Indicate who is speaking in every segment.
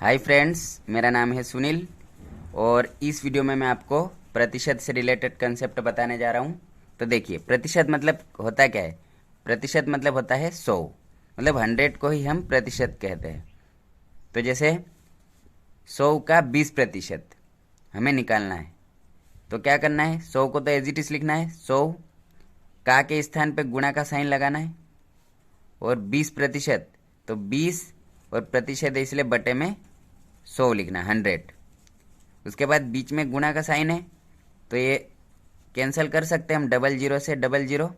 Speaker 1: Hi friends, मेरा नाम है सुनील और इस वीडियो में मैं आपको प्रतिशत से रिलेटेड कंसेप्ट बताने जा रहा हूँ। तो देखिए, प्रतिशत मतलब होता क्या है। प्रतिशत मतलब होता है 100, मतलब 100 को ही हम प्रतिशत कहते हैं। तो जैसे 100 का 20% हमें निकालना है, तो क्या करना है, 100 को तो एज इट इज लिखना है। 100 का के स्थान पे गुणा का साइन लगाना है, और 20%, तो 20 और प्रतिशत है इसलिए बटे में 100 लिखना है, 100। उसके बाद बीच में गुणा का साइन है, तो ये कैंसिल कर सकते हैं हम, डबल जीरो से डबल जीरो।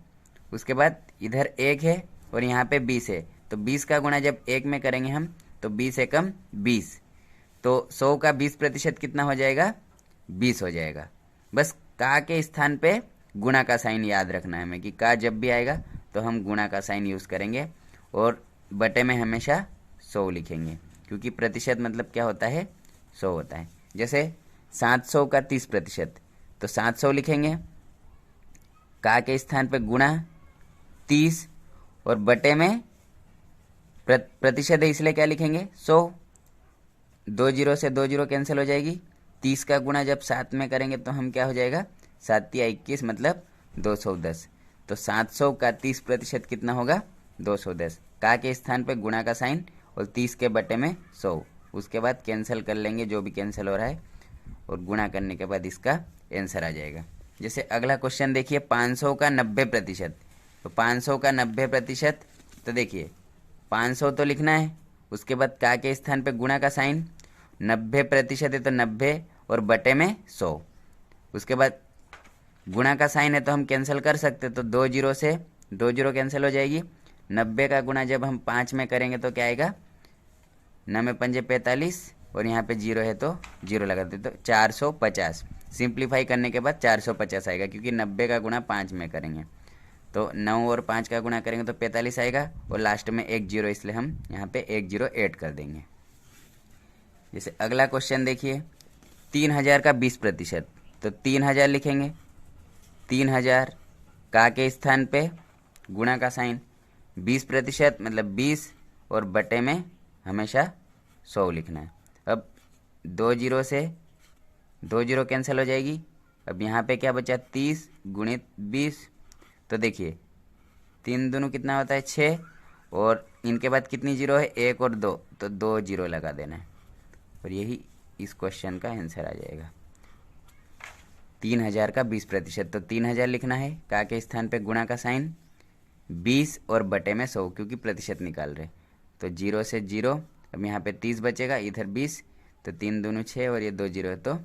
Speaker 1: उसके बाद इधर एक है और यहाँ पे 20 है, तो 20 का गुणा जब एक में करेंगे हम, तो 20 एकम 20, तो 100 का 20% कितना हो जाएगा, 20 हो जाएगा। बस का के स्थान पे गुणा का साइन याद रखना है हमें, कि का जब भी आएगा तो हम गुणा का साइन यूज़ करेंगे, और बटे में हमेशा 100 लिखेंगे, क्योंकि प्रतिशत मतलब क्या होता है, 100 होता है। जैसे 700 का 30%, तो 700 लिखेंगे, का के स्थान पे गुणा 30, और बटे में प्रतिशत है इसलिए क्या लिखेंगे, 100। 2 जीरो से 2 जीरो कैंसिल हो जाएगी। 30 का गुणा जब 7 में करेंगे तो हम क्या हो जाएगा, 7 या 21, मतलब 210। तो 700 का 30% कितना होगा, 210। का के स्थान पे गुणा का साइन और 30 के बटे में 100। उसके बाद कैंसिल कर लेंगे जो भी कैंसिल हो रहा है, और गुणा करने के बाद इसका आंसर आ जाएगा। जैसे अगला क्वेश्चन देखिए, 500 का 90%। तो 500 का 90%, तो देखिए 500 तो लिखना है, उसके बाद का के स्थान पे गुणा का साइन, 90% है तो 90 और बटे में 100। उसके बाद गुणा का साइन है तो हम कैंसिल कर सकते, तो 2 जीरो से 2 जीरो कैंसिल हो जाएगी। 90 का गुणा जब हम 5 में करेंगे तो क्या आएगा, 9 में 5 45, और यहाँ पे जीरो है तो जीरो लगा देते, तो 450। सिंप्लीफाई करने के बाद 450 आएगा, क्योंकि 90 का गुणा 5 में करेंगे, तो 9 और 5 का गुणा करेंगे तो 45 आएगा, और लास्ट में एक जीरो, इसलिए हम यहाँ पे एक जीरो ऐड कर देंगे। जैसे अगला क्वेश्चन देखिए, 3000 का 20%। तो 3000 लिखेंगे, 3000 का के स्थान पे गुणा का साइन, 20% मतलब 20, और बटे में हमेशा 100 लिखना है। अब 2 जीरो से 2 जीरो कैंसिल हो जाएगी। अब यहाँ पे क्या बचा, 30 गुणित 20। तो देखिए 3 दूनी कितना होता है, 6, और इनके बाद कितनी जीरो है, 1 और 2, तो 2 जीरो लगा देना है, और यही इस क्वेश्चन का आंसर आ जाएगा। 3000 का 20%, तो 3000 लिखना है, का के स्थान पे गुणा का साइन, 20 और बटे में 100, क्योंकि प्रतिशत निकाल रहे, तो जीरो से जीरो। अब यहाँ पे 30 बचेगा, इधर 20, तो 3 दूनी 6, और ये 2 जीरो है तो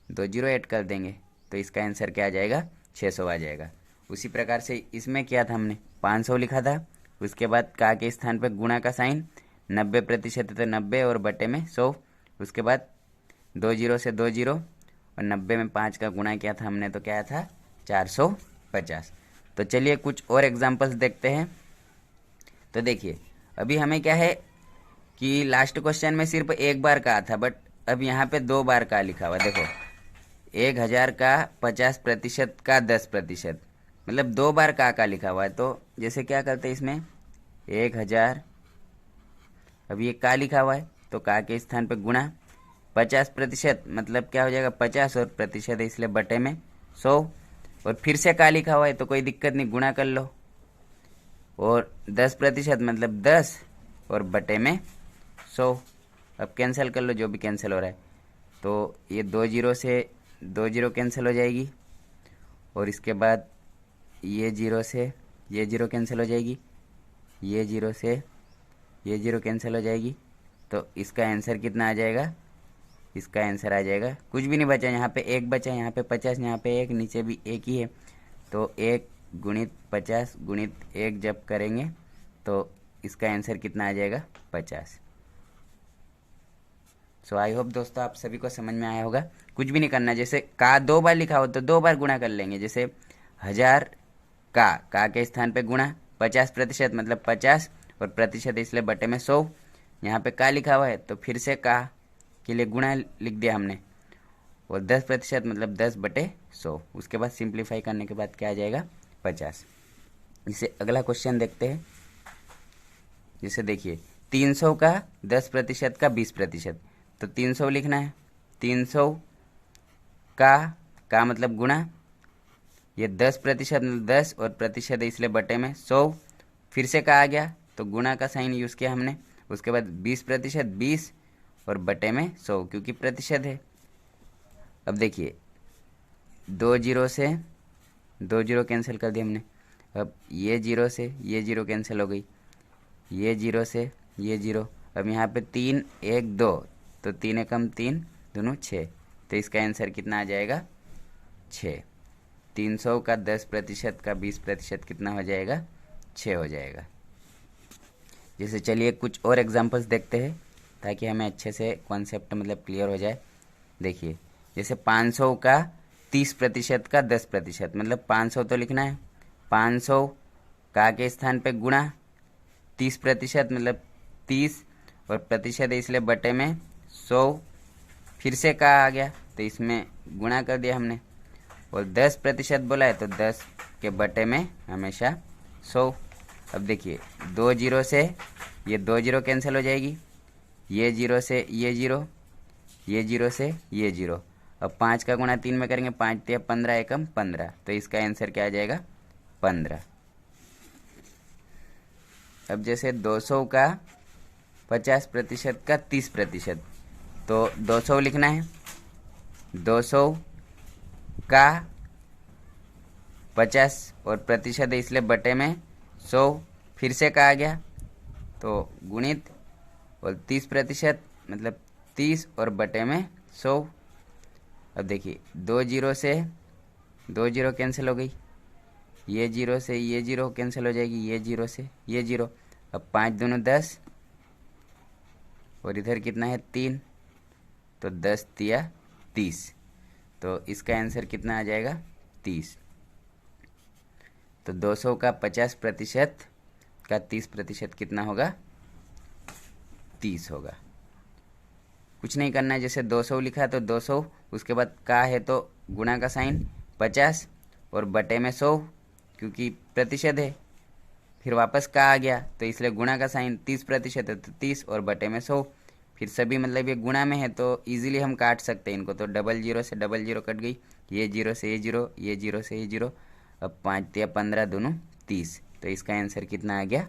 Speaker 1: 2 जीरो ऐड कर देंगे, तो इसका आंसर क्या आ जाएगा, 600 आ जाएगा। उसी प्रकार से इसमें किया था हमने, 500 लिखा था, उसके बाद का के स्थान पर गुणा का साइन, 90% है तो 90 और बटे में 100। उसके बाद 2 जीरो से 2 जीरो, और 90 में 5 का गुणा किया था हमने, तो क्या आया था, 450। तो चलिए कुछ और एग्जाम्पल्स देखते हैं। तो देखिए अभी हमें क्या है कि लास्ट क्वेश्चन में सिर्फ एक बार का था, बट अब यहाँ पे 2 बार का लिखा हुआ। देखो 1000 का 50% का 10%, मतलब 2 बार का लिखा हुआ है। तो जैसे क्या करते हैं इसमें, 1000, अब ये का लिखा हुआ है तो का के स्थान पे गुणा, 50% मतलब क्या हो जाएगा, 50, और प्रतिशत है इसलिए बटे में 100, और फिर से का लिखा हुआ है तो कोई दिक्कत नहीं, गुणा कर लो, और 10% मतलब 10, और बटे में 100। अब कैंसिल कर लो जो भी कैंसिल हो रहा है, तो ये 2 जीरो से 2 जीरो कैंसिल हो जाएगी, और इसके बाद ये जीरो से ये जीरो कैंसिल हो जाएगी, ये जीरो से ये जीरो कैंसिल हो जाएगी। तो इसका आंसर कितना आ जाएगा, इसका आंसर आ जाएगा, कुछ भी नहीं बचा, यहाँ पे एक बचा, यहाँ पे 50, यहाँ पे एक, नीचे भी एक ही है, तो 1 गुणित 50 गुणित 1 जब करेंगे तो इसका आंसर कितना आ जाएगा, 50। सो आई होप दोस्तों आप सभी को समझ में आया होगा। कुछ भी नहीं करना, जैसे का 2 बार लिखा हो तो 2 बार गुणा कर लेंगे। जैसे 1000 का के स्थान पे गुणा, 50% मतलब 50, और प्रतिशत इसलिए बटे में 100। यहाँ पे का लिखा हुआ है तो फिर से का के लिए गुणा लिख दिया हमने, और 10% मतलब 10 बटे 100। उसके बाद सिंप्लीफाई करने के बाद क्या आ जाएगा, 50। इसे अगला क्वेश्चन देखते हैं। जैसे देखिए 300 का 10% का 20%, तो 300 लिखना है। 300 का मतलब गुणा, ये 10% मतलब 10 और प्रतिशत है इसलिए बटे में 100, फिर से का आ गया तो गुणा का साइन यूज़ किया हमने। उसके बाद 20% 20 और बटे में 100 क्योंकि प्रतिशत है। अब देखिए 2 जीरो से 2 जीरो कैंसिल कर दिया हमने। अब ये जीरो से ये जीरो कैंसिल हो गई, ये जीरो से ये जीरो। अब यहाँ पे 3 1 2 तो 3 एकम 3 दोनों 6, तो इसका आंसर कितना आ जाएगा 6। 300 का 10% का 20% कितना हो जाएगा 6 हो जाएगा। जैसे चलिए कुछ और एग्जांपल्स देखते हैं ताकि हमें अच्छे से कॉन्सेप्ट मतलब क्लियर हो जाए। देखिए जैसे 500 का 30% का 10% मतलब 500 तो लिखना है, 500 का के स्थान पे गुणा 30% मतलब 30 और प्रतिशत है इसलिए बटे में 100, फिर से का आ गया तो इसमें गुणा कर दिया हमने। और 10% बोला है तो 10 के बटे में हमेशा 100। अब देखिए 2 जीरो से ये 2 जीरो कैंसिल हो जाएगी, ये जीरो से ये जीरो, ये जीरो से ये जीरो। अब 5 का गुणा 3 में करेंगे, 5 3 15 एकम 15, तो इसका आंसर क्या आ जाएगा 15। अब जैसे 200 का 50% का 30%, तो 200 लिखना है। 200 का 50 और प्रतिशत है इसलिए बटे में 100, फिर से का आ गया तो गुणित और 30% मतलब 30 और बटे में 100। अब देखिए 2 जीरो से 2 जीरो कैंसिल हो गई, ये जीरो से ये जीरो कैंसिल हो जाएगी, ये जीरो से ये जीरो। अब 5 दूनी 10 और इधर कितना है 3, तो 10 तिया 30, तो इसका आंसर कितना आ जाएगा 30। तो 200 का 50% का 30% कितना होगा 30 होगा। कुछ नहीं करना है, जैसे 200 लिखा तो 200, उसके बाद का है तो गुणा का साइन 50 और बटे में 100 क्योंकि प्रतिशत है, फिर वापस का आ गया तो इसलिए गुणा का साइन 30% है तो 30 और बटे में 100। फिर सभी मतलब ये गुणा में है तो इजीली हम काट सकते हैं इनको, तो डबल जीरो से डबल जीरो कट गई, ये जीरो से ये जीरो, ये जीरो से ये जीरो। अब 5 या 15 दोनों 30, तो इसका आंसर कितना आ गया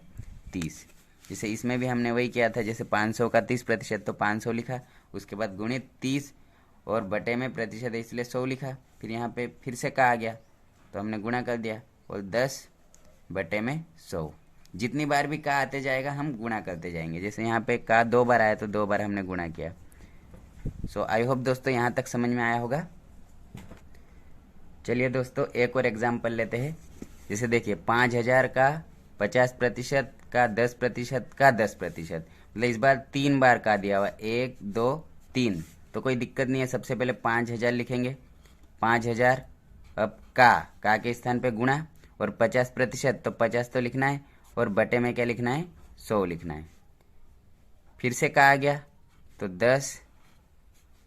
Speaker 1: 30। जैसे इसमें भी हमने वही किया था, जैसे 500 का 30% तो 500 लिखा, उसके बाद गुणित 30 और बटे में प्रतिशत है इसलिए 100 लिखा, फिर यहाँ पे फिर से का आ गया तो हमने गुणा कर दिया और 10 बटे में 100। जितनी बार भी का आते जाएगा हम गुणा करते जाएंगे। जैसे यहाँ पे का 2 बार आया तो 2 बार हमने गुणा किया। सो आई होप दोस्तों यहाँ तक समझ में आया होगा। चलिए दोस्तों एक और एग्जाम्पल लेते हैं। जैसे देखिए 5000 का 50% का 10% का 10%, मतलब इस बार 3 बार का दिया हुआ, 1 2 3, तो कोई दिक्कत नहीं है। सबसे पहले 5000 लिखेंगे, 5000। अब का के स्थान पे गुणा और 50% तो 50 तो लिखना है और बटे में क्या लिखना है 100 लिखना है। फिर से का आ गया तो 10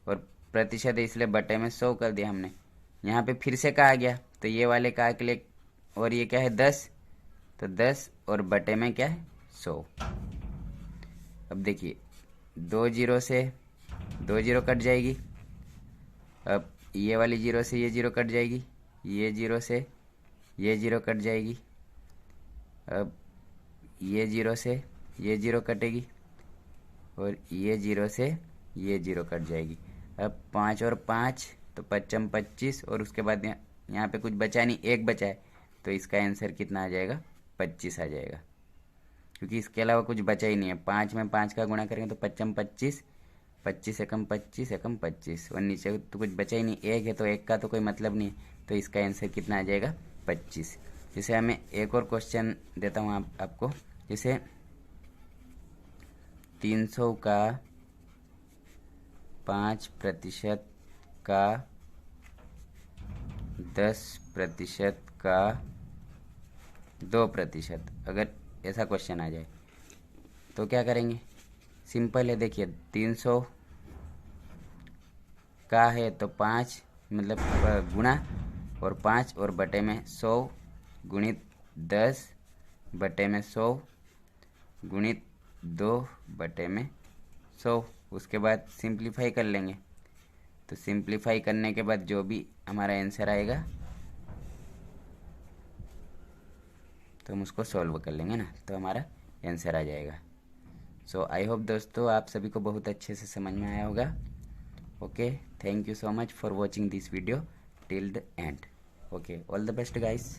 Speaker 1: और प्रतिशत है इसलिए बटे में 100 कर दिया हमने। यहाँ पे फिर से का आ गया तो ये वाले का के लिए, और ये क्या है 10, तो 10 और बटे में क्या है 100। अब देखिए 2 जीरो से 2 जीरो कट जाएगी, अब ये वाली जीरो से ये जीरो कट जाएगी, ये जीरो से ये जीरो कट जाएगी, अब ये जीरो से ये जीरो कटेगी और ये जीरो से ये जीरो कट जाएगी। अब 5 और 5 तो 5 25 और उसके बाद यहाँ पे कुछ बचा नहीं, 1 बचा है, तो इसका आंसर कितना आ जाएगा 25 आ जाएगा क्योंकि इसके अलावा कुछ बचा ही नहीं है। 5 में 5 का गुणा करेंगे तो 5 25, 25 एकम 25 एकम 25 और नीचे तो कुछ बचा ही नहीं, 1 है तो 1 का तो कोई मतलब नहीं, तो इसका आंसर कितना आ जाएगा 25। जैसे हमें एक और क्वेश्चन देता हूँ आपको। जैसे 300 का 5% का 10% का 2%, अगर ऐसा क्वेश्चन आ जाए तो क्या करेंगे। सिंपल है, देखिए 300 का है तो 5 मतलब गुणा और 5 और बटे में 100 गुणित 10 बटे में 100 गुणित 2 बटे में 100। उसके बाद सिंप्लीफाई कर लेंगे। तो सिंप्लीफाई करने के बाद जो भी हमारा आंसर आएगा तो हम उसको सॉल्व कर लेंगे ना, तो हमारा आंसर आ जाएगा। सो आई होप दोस्तों आप सभी को बहुत अच्छे से समझ में आया होगा। Okay, thank you so much for watching this video till the end. Okay, all the best guys.